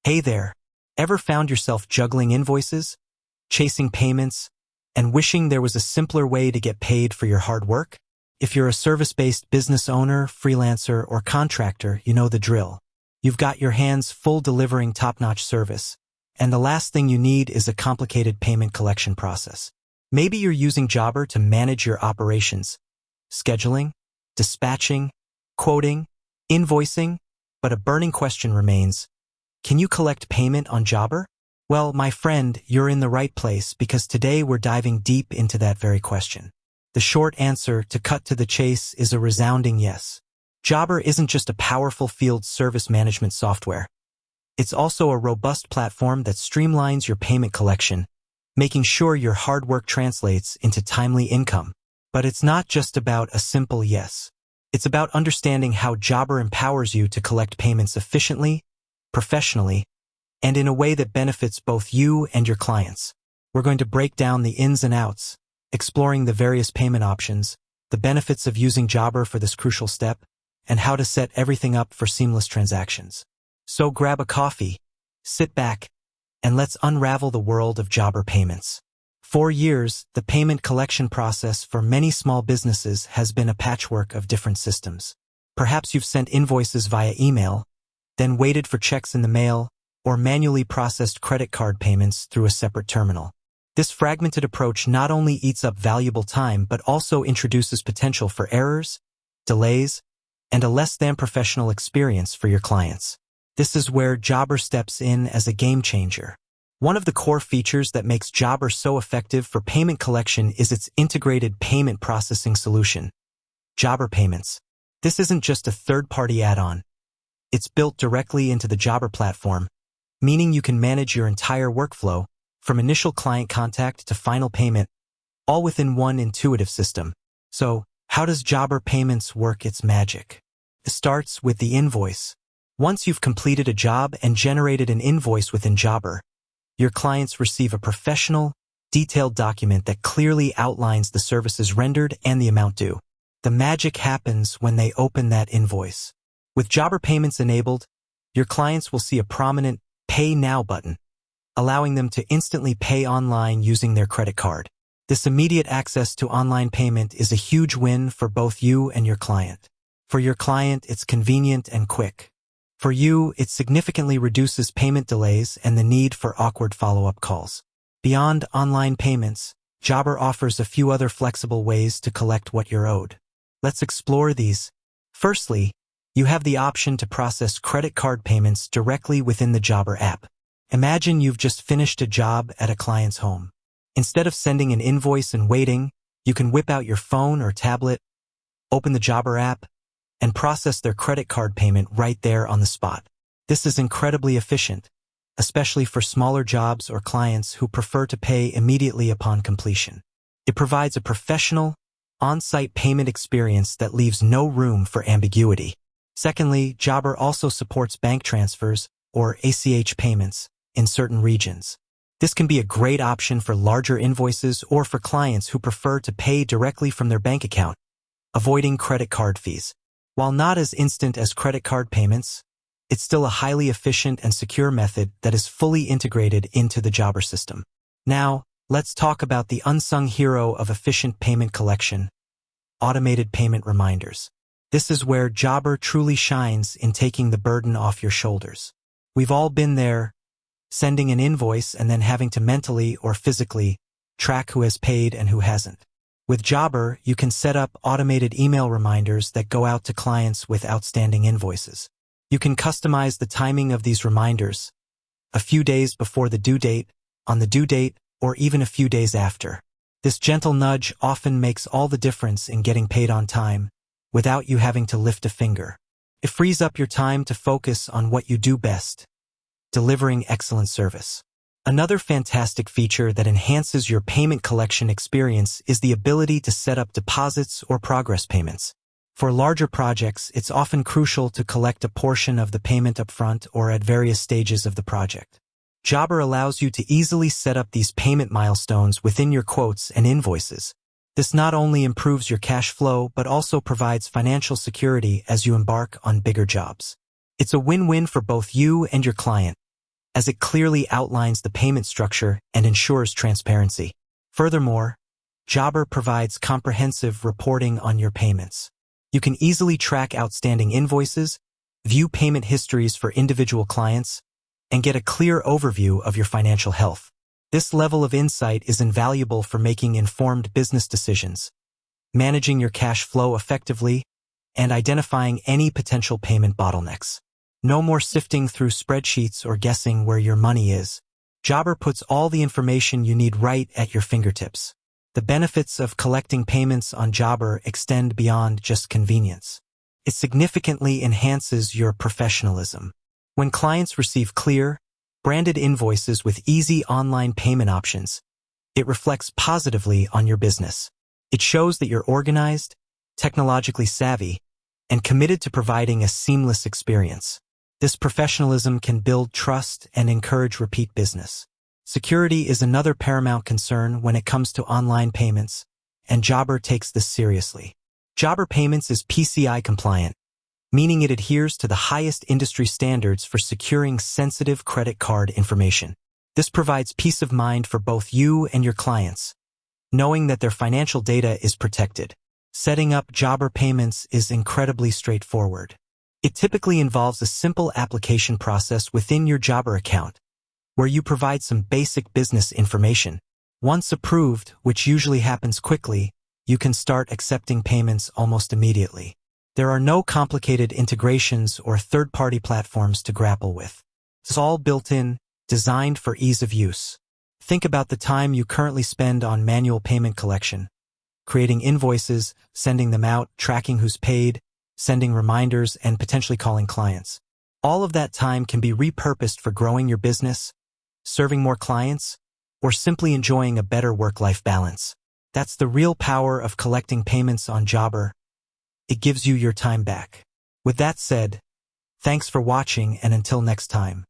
Hey there. Ever found yourself juggling invoices, chasing payments, and wishing there was a simpler way to get paid for your hard work? If you're a service-based business owner, freelancer, or contractor, you know the drill. You've got your hands full delivering top-notch service, and the last thing you need is a complicated payment collection process. Maybe you're using Jobber to manage your operations, scheduling, dispatching, quoting, invoicing, but a burning question remains. Can you collect payment on Jobber? Well, my friend, you're in the right place because today we're diving deep into that very question. The short answer, to cut to the chase, is a resounding yes. Jobber isn't just a powerful field service management software. It's also a robust platform that streamlines your payment collection, making sure your hard work translates into timely income. But it's not just about a simple yes. It's about understanding how Jobber empowers you to collect payments efficiently, professionally, and in a way that benefits both you and your clients. We're going to break down the ins and outs, exploring the various payment options, the benefits of using Jobber for this crucial step, and how to set everything up for seamless transactions. So grab a coffee, sit back, and let's unravel the world of Jobber payments. For years, the payment collection process for many small businesses has been a patchwork of different systems. Perhaps you've sent invoices via email, then waited for checks in the mail, or manually processed credit card payments through a separate terminal. This fragmented approach not only eats up valuable time but also introduces potential for errors, delays, and a less-than-professional experience for your clients. This is where Jobber steps in as a game-changer. One of the core features that makes Jobber so effective for payment collection is its integrated payment processing solution, Jobber Payments. This isn't just a third-party add-on. It's built directly into the Jobber platform, meaning you can manage your entire workflow, from initial client contact to final payment, all within one intuitive system. So, how does Jobber Payments work its magic? It starts with the invoice. Once you've completed a job and generated an invoice within Jobber, your clients receive a professional, detailed document that clearly outlines the services rendered and the amount due. The magic happens when they open that invoice. With Jobber Payments enabled, your clients will see a prominent Pay Now button, allowing them to instantly pay online using their credit card. This immediate access to online payment is a huge win for both you and your client. For your client, it's convenient and quick. For you, it significantly reduces payment delays and the need for awkward follow-up calls. Beyond online payments, Jobber offers a few other flexible ways to collect what you're owed. Let's explore these. Firstly, you have the option to process credit card payments directly within the Jobber app. Imagine you've just finished a job at a client's home. Instead of sending an invoice and waiting, you can whip out your phone or tablet, open the Jobber app, and process their credit card payment right there on the spot. This is incredibly efficient, especially for smaller jobs or clients who prefer to pay immediately upon completion. It provides a professional, on-site payment experience that leaves no room for ambiguity. Secondly, Jobber also supports bank transfers, or ACH payments, in certain regions. This can be a great option for larger invoices or for clients who prefer to pay directly from their bank account, avoiding credit card fees. While not as instant as credit card payments, it's still a highly efficient and secure method that is fully integrated into the Jobber system. Now, let's talk about the unsung hero of efficient payment collection, automated payment reminders. This is where Jobber truly shines in taking the burden off your shoulders. We've all been there, sending an invoice and then having to mentally or physically track who has paid and who hasn't. With Jobber, you can set up automated email reminders that go out to clients with outstanding invoices. You can customize the timing of these reminders, a few days before the due date, on the due date, or even a few days after. This gentle nudge often makes all the difference in getting paid on time, without you having to lift a finger. It frees up your time to focus on what you do best, delivering excellent service. Another fantastic feature that enhances your payment collection experience is the ability to set up deposits or progress payments. For larger projects, it's often crucial to collect a portion of the payment upfront or at various stages of the project. Jobber allows you to easily set up these payment milestones within your quotes and invoices. This not only improves your cash flow but also provides financial security as you embark on bigger jobs. It's a win-win for both you and your client, as it clearly outlines the payment structure and ensures transparency. Furthermore, Jobber provides comprehensive reporting on your payments. You can easily track outstanding invoices, view payment histories for individual clients, and get a clear overview of your financial health. This level of insight is invaluable for making informed business decisions, managing your cash flow effectively, and identifying any potential payment bottlenecks. No more sifting through spreadsheets or guessing where your money is. Jobber puts all the information you need right at your fingertips. The benefits of collecting payments on Jobber extend beyond just convenience. It significantly enhances your professionalism. When clients receive clear, branded invoices with easy online payment options, it reflects positively on your business. It shows that you're organized, technologically savvy, and committed to providing a seamless experience. This professionalism can build trust and encourage repeat business. Security is another paramount concern when it comes to online payments, and Jobber takes this seriously. Jobber Payments is PCI compliant, meaning it adheres to the highest industry standards for securing sensitive credit card information. This provides peace of mind for both you and your clients, knowing that their financial data is protected. Setting up Jobber Payments is incredibly straightforward. It typically involves a simple application process within your Jobber account, where you provide some basic business information. Once approved, which usually happens quickly, you can start accepting payments almost immediately. There are no complicated integrations or third-party platforms to grapple with. It's all built-in, designed for ease of use. Think about the time you currently spend on manual payment collection, creating invoices, sending them out, tracking who's paid, sending reminders, and potentially calling clients. All of that time can be repurposed for growing your business, serving more clients, or simply enjoying a better work-life balance. That's the real power of collecting payments on Jobber. It gives you your time back. With that said, thanks for watching, and until next time.